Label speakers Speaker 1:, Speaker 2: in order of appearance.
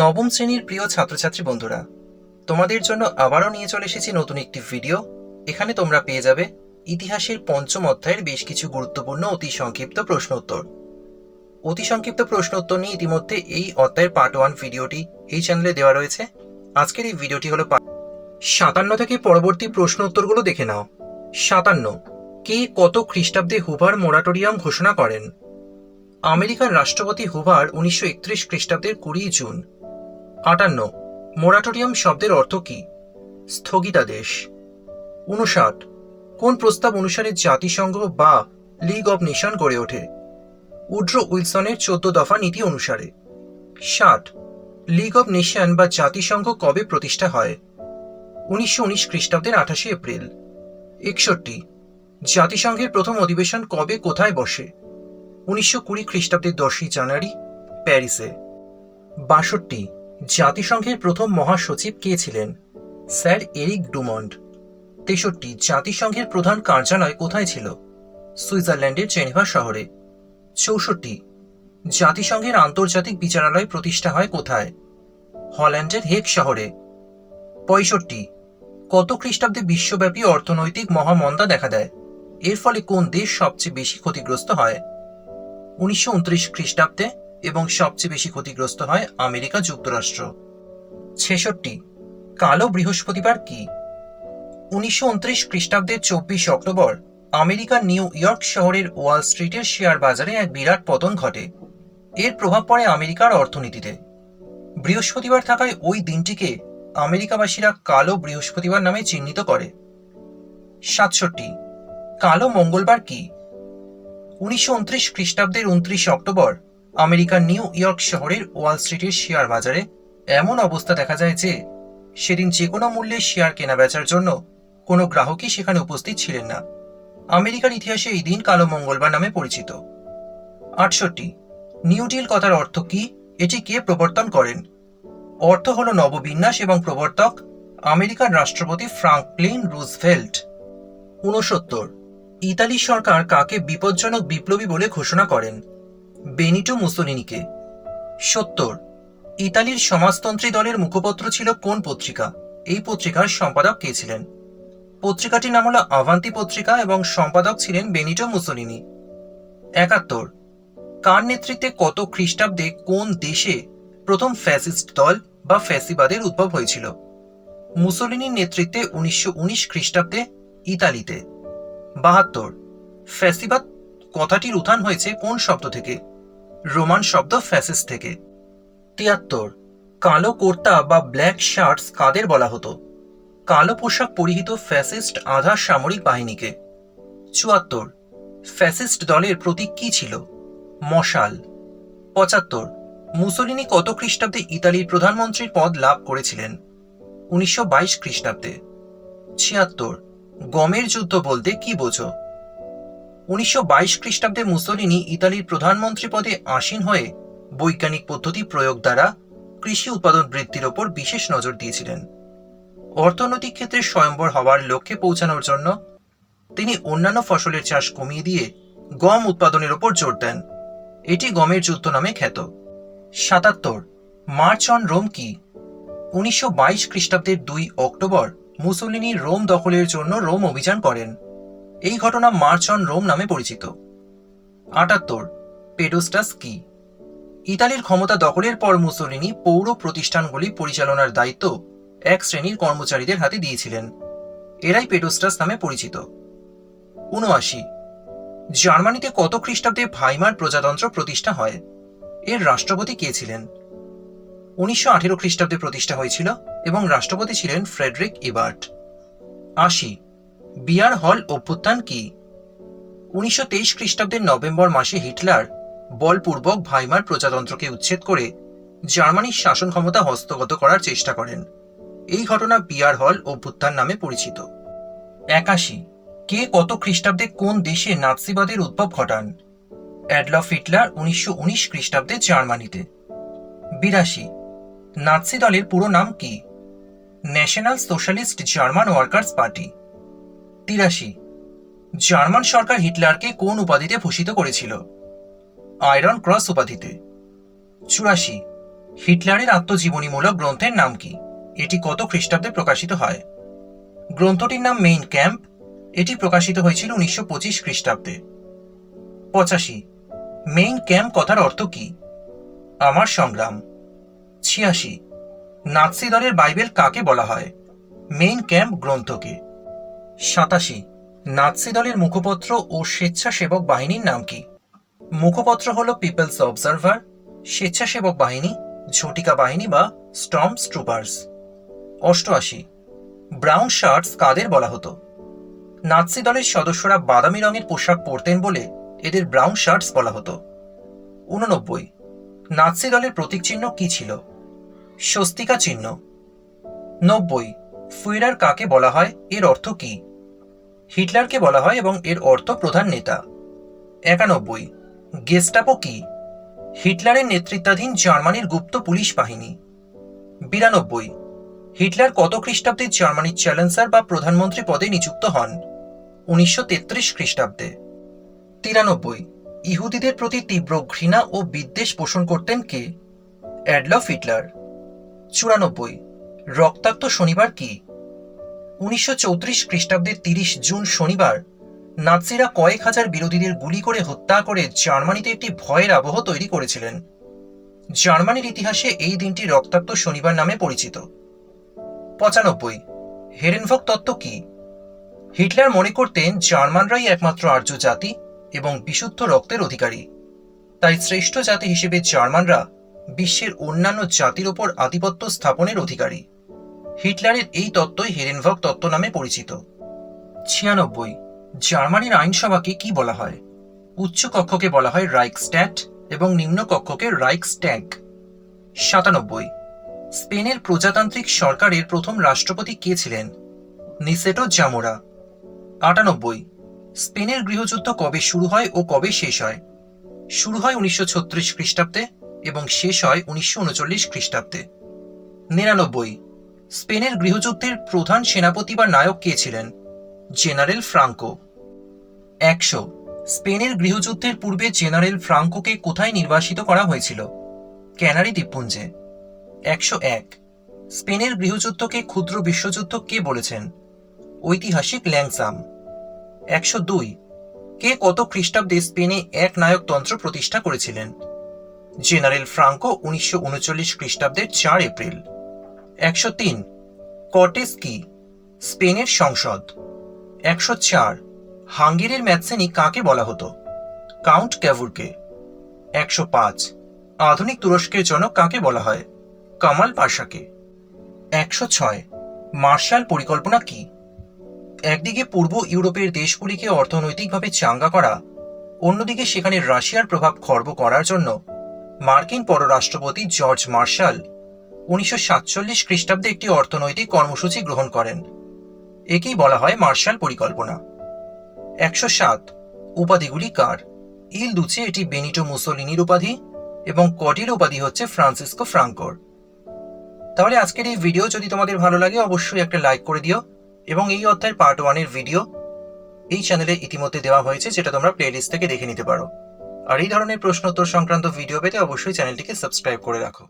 Speaker 1: নবম শ্রেণীর প্রিয় ছাত্রছাত্রী বন্ধুরা, তোমাদের জন্য আবারও নিয়ে চলে এসেছি নতুন একটি ভিডিও। এখানে তোমরা পেয়ে যাবে ইতিহাসের পঞ্চম অধ্যায়ের বেশ কিছু গুরুত্বপূর্ণ অতি সংক্ষিপ্ত প্রশ্ন উত্তর। অতি সংক্ষিপ্ত প্রশ্ন উত্তর নিয়ে ইতিমধ্যে এই অধ্যায়ের পার্ট 1 ভিডিওটি এই চ্যানেলে দেওয়া রয়েছে। আজকের এই ভিডিওটি হলো 57 থেকে পরবর্তী প্রশ্ন উত্তরগুলো দেখে নাও। 57, কে কত খ্রিস্টাব্দে হুভার মোরাটোরিয়াম ঘোষণা করেন? আমেরিকার রাষ্ট্রপতি হুভার 1931 খ্রিস্টাব্দের 20 জুন। 58, মোরাটোরিয়াম শব্দের অর্থ কি? স্থগিতাদেশ। 59, কোন প্রস্তাব অনুসারে জাতিসংঘ বা লিগ অব নেশন গড়ে ওঠে? উড্রো উইলসনের 14 দফা নীতি অনুসারে। 60, লিগ অব নেশন বা জাতিসংঘ কবে প্রতিষ্ঠা হয়? 1919 খ্রিস্টাব্দের 28 এপ্রিল। 61, জাতিসংঘের প্রথম অধিবেশন কবে কোথায় বসে? 1920 খ্রিস্টাব্দের 10 জানুয়ারি, প্যারিসে। 62, জাতিসংঘের প্রথম মহাসচিব কে ছিলেন? Sir Eric ডুমন্ড। 63, জাতিসংঘের প্রধান কার্যালয় কোথায় ছিল? সুইজারল্যান্ডের জেনেভা শহরে। 64, জাতিসংঘের আন্তর্জাতিক বিচারালয় প্রতিষ্ঠা হয় কোথায়? হল্যান্ডের হেগ শহরে। 65, কত খ্রিস্টাব্দে বিশ্বব্যাপী অর্থনৈতিক মহামন্দা দেখা দেয়? এর ফলে কোন দেশ সবচেয়ে বেশি ক্ষতিগ্রস্ত হয়? 1929 খ্রিস্টাব্দে এবং সবচেয়ে বেশি ক্ষতিগ্রস্ত হয় আমেরিকা যুক্তরাষ্ট্র। 66, কালো বৃহস্পতিবার কি? 1929 খ্রিস্টাব্দের 24 অক্টোবর আমেরিকার নিউ ইয়র্ক শহরের ওয়াল স্ট্রিটের শেয়ার বাজারে এক বিরাট পতন ঘটে। এর প্রভাব পড়ে আমেরিকার অর্থনীতিতে। বৃহস্পতিবার থাকায় ওই দিনটিকে আমেরিকাবাসীরা কালো বৃহস্পতিবার নামে চিহ্নিত করে। 67, কালো মঙ্গলবার কি? 1929 খ্রিস্টাব্দের 29 অক্টোবর আমেরিকার নিউ ইয়র্ক শহরের ওয়াল স্ট্রিটের শেয়ার বাজারে এমন অবস্থা দেখা যায় যে সেদিন যে কোনো মূল্যে শেয়ার কেনা বেচার জন্য কোনো গ্রাহকই সেখানে উপস্থিত ছিলেন না। আমেরিকার ইতিহাসে এই দিন কালো মঙ্গলবার নামে পরিচিত। 68, নিউ ডিল কথার অর্থ কি? এটি কে প্রবর্তন করেন? অর্থ হল নববিন্যাস এবং প্রবর্তক আমেরিকার রাষ্ট্রপতি ফ্রাঙ্কলিন রুজভেল্ট। 69, ইতালি সরকার কাকে বিপজ্জনক বিপ্লবী বলে ঘোষণা করেন? বেনিটো মুসোলিনিকে। 70, ইতালির সমাজতন্ত্রী দলের মুখপত্র ছিল কোন পত্রিকা? এই পত্রিকার সম্পাদক কে ছিলেন? পত্রিকাটির নাম হল আভান্তি পত্রিকা এবং সম্পাদক ছিলেন বেনিটো মুসোলিনি। 71, কার নেতৃত্বে কত খ্রিস্টাব্দে কোন দেশে প্রথম ফ্যাসিস্ট দল বা ফ্যাসিবাদের উদ্ভব হয়েছিল? মুসোলিনির নেতৃত্বে 1919 খ্রিস্টাব্দে ইতালিতে। 72, ফ্যাসিবাদ কথাটির উত্থান হয়েছে কোন শব্দ থেকে? রোমান শব্দ ফ্যাসিস থেকে। 73, কালো কুর্তা বা ব্ল্যাক শার্টস কাদের বলা হতো? কালো পোশাক পরিহিত ফ্যাসিস্ট আধা সামরিক বাহিনীকে। 74, ফ্যাসিস্ট দলের প্রতীক কি ছিল? মশাল। 75, মুসোলিনি কত খ্রিস্টাব্দে ইতালির প্রধানমন্ত্রীর পদ লাভ করেছিলেন? 1922 খ্রিস্টাব্দে। 76, গমের যুদ্ধ বলতে কি বোঝো? 1922 খ্রিস্টাব্দে মুসোলিনি ইতালির প্রধানমন্ত্রী পদে আসীন হয়ে বৈজ্ঞানিক পদ্ধতি প্রয়োগ দ্বারা কৃষি উৎপাদন বৃদ্ধির ওপর বিশেষ নজর দিয়েছিলেন। অর্থনৈতিক ক্ষেত্রে স্বয়ম্বর হওয়ার লক্ষ্যে পৌঁছানোর জন্য তিনি অন্যান্য ফসলের চাষ কমিয়ে দিয়ে গম উৎপাদনের ওপর জোর দেন। এটি গমের যুদ্ধ নামে খ্যাত। 77, মার্চ অন রোম কি? 1922 খ্রিস্টাব্দের 2 অক্টোবর মুসোলিনি রোম দখলের জন্য রোম অভিযান করেন। এই ঘটনা মার্চ অন রোম নামে পরিচিত। 78, পেডোস্টাস কি? ইতালির ক্ষমতা দখলের পর মুসোলিনি পৌর প্রতিষ্ঠানগুলি পরিচালনার দায়িত্ব এক শ্রেণীর কর্মচারীদের হাতে দিয়েছিলেন। এরাই পেডোস্টাস নামে পরিচিত। 79, জার্মানিতে কত খ্রিস্টাব্দে ভাইমার প্রজাতন্ত্র প্রতিষ্ঠা হয়? এর রাষ্ট্রপতি কে ছিলেন? 1918 খ্রিস্টাব্দে প্রতিষ্ঠা হয়েছিল এবং রাষ্ট্রপতি ছিলেন ফ্রেডরিক ইবার্ট। 80, বিয়ার হল অভ্যুত্থান কি? 1923 খ্রিস্টাব্দের নভেম্বর মাসে হিটলার বলপূর্বক ভাইমার প্রজাতন্ত্রকে উচ্ছেদ করে জার্মানির শাসন ক্ষমতা হস্তগত করার চেষ্টা করেন। এই ঘটনা বিয়ার হল অভ্যুত্থান নামে পরিচিত। 81, কে কত খ্রিস্টাব্দে কোন দেশে নাৎসিবাদের উদ্ভব ঘটান? অ্যাডলফ হিটলার 1919 খ্রিস্টাব্দে জার্মানিতে। 82, নাৎসি দলের পুরো নাম কি? National socialist German workers party. 83, German সরকার হিটলারকে কোন উপাধিতে ভূষিত করেছিল? Iron cross উপাধিতে। 84, হিটলারের আত্মজীবনীমূলক গ্রন্থের নাম কি? এটি কত খ্রিস্টাব্দে প্রকাশিত হয়? গ্রন্থটির নাম মেইন ক্যাম্প। এটি প্রকাশিত হয়েছিল 1925 খ্রিস্টাব্দে। 85, মেইন ক্যাম্প কথার অর্থ কি? আমার সংগ্রাম। 86, নাৎসি দলের বাইবেল কাকে বলা হয়? Main camp গ্রন্থকে। 87, নাৎসি দলের মুখপত্র ও স্বেচ্ছাসেবক বাহিনীর নাম কি? মুখপত্র হল পিপলস অবজারভার, স্বেচ্ছাসেবক বাহিনী ঝটিকা বাহিনী বা স্টর্ম ট্রুপার্স। 88, ব্রাউন শার্টস কাদের বলা হতো? নাৎসি দলের সদস্যরা বাদামি রঙের পোশাক পরতেন বলে এদের ব্রাউন শার্টস বলা হতো। 89, নাৎসি দলের প্রতীক চিহ্ন কি ছিল? স্বস্তিকা চিহ্ন। 90, ফুইরার কাকে বলা হয়, এর অর্থ কি? হিটলারকে বলা হয় এবং এর অর্থ প্রধান নেতা। 91, গেস্টাপো কি? হিটলারের নেতৃত্বাধীন জার্মানির গুপ্ত পুলিশ বাহিনী। 92, হিটলার কত খ্রিস্টাব্দে জার্মানির চ্যান্সেলর বা প্রধানমন্ত্রী পদে নিযুক্ত হন? 1933 খ্রিস্টাব্দে। 93, ইহুদিদের প্রতি তীব্র ঘৃণা ও বিদ্বেষ পোষণ করতেন কে? Adolf Hitler. 94, রক্তাক্ত শনিবার কি? 1934 খ্রিস্টাব্দের 30 জুন শনিবার নাৎসিরা কয়েক হাজার বিরোধীদের গুলি করে হত্যা করে জার্মানিতে একটি ভয়ের আবহ তৈরি করেছিলেন। জার্মানির ইতিহাসে এই দিনটি রক্তাক্ত শনিবার নামে পরিচিত। 95, হেরেনভক তত্ত্ব কি? হিটলার মনে করতেন জার্মানরাই একমাত্র আর্য জাতি এবং বিশুদ্ধ রক্তের অধিকারী, তাই শ্রেষ্ঠ জাতি হিসেবে জার্মানরা বিশ্বের অন্যান্য জাতির ওপর আধিপত্য স্থাপনের অধিকারী। হিটলারের এই তত্ত্বই হেরেনভক তত্ত্ব নামে পরিচিত। 96, জার্মানির আইনসভাকে কি বলা হয়? উচ্চ কক্ষকে বলা হয় রাইখস্ট্যাগ এবং নিম্ন কক্ষকে রাইখস্ট্যাগ। 97, স্পেনের প্রজাতান্ত্রিক সরকারের প্রথম রাষ্ট্রপতি কে ছিলেন? নিসেটো জামোরা। 98, স্পেনের গৃহযুদ্ধ কবে শুরু হয় ও কবে শেষ হয়? শুরু হয় 1936 খ্রিস্টাব্দে এবং শেষ হয় 1939 খ্রিস্টাব্দে। 99, স্পেনের গৃহযুদ্ধের প্রধান সেনাপতি বা নায়ক কে ছিলেন? General Franco. 100, স্পেনের গৃহযুদ্ধের পূর্বে জেনারেল ফ্রাঙ্কোকে কোথায় নির্বাসিত করা হয়েছিল? ক্যানারি দ্বীপপুঞ্জে। 101, স্পেনের গৃহযুদ্ধকে ক্ষুদ্র বিশ্বযুদ্ধ কে বলেছেন? ঐতিহাসিক ল্যাংসাম। 102, কে কত খ্রিস্টাব্দে স্পেনে এক নায়কতন্ত্র প্রতিষ্ঠা করেছিলেন? জেনারেল ফ্রাঙ্কো 1939 খ্রিস্টাব্দের 4 এপ্রিল। 103, কর্টেস কি? স্পেনের সংসদ। 104, হাঙ্গেরির ম্যাৎসেনি কাকে বলা হতো? কাউন্ট ক্যাভুরকে। 105, আধুনিক তুরস্কের জনক কাকে বলা হয়? কামাল পাশাকে। 106, মার্শাল পরিকল্পনা কি? একদিকে পূর্ব ইউরোপের দেশগুলিকে অর্থনৈতিকভাবে চাঙ্গা করা, অন্যদিকে সেখানে রাশিয়ার প্রভাব খর্ব করার জন্য মার্কিন পররাষ্ট্রপতি জর্জ মার্শাল 1947 খ্রিস্টাব্দে একটি অর্থনৈতিক কর্মসূচি গ্রহণ করেন। একেই বলা হয় মার্শাল পরিকল্পনা। 107, উপাধিগুলি কার? ইল দুচে এটি বেনিটো মুসোলিনির উপাধি এবং কটির উপাধি হচ্ছে ফ্রান্সিসকো ফ্রাঙ্কোর। তাহলে আজকের এই ভিডিও যদি তোমাদের ভালো লাগে অবশ্যই একটা লাইক করে দিও এবং এই অধ্যায়ের পার্ট 1 এর ভিডিও এই চ্যানেলে ইতিমধ্যে দেওয়া হয়েছে, যেটা তোমরা প্লেলিস্ট থেকে দেখে নিতে পারো। আর এই ধরনের প্রশ্নোত্তর সংক্রান্ত ভিডিও পেতে অবশ্যই চ্যানেলটিকে সাবস্ক্রাইব করে রাখো।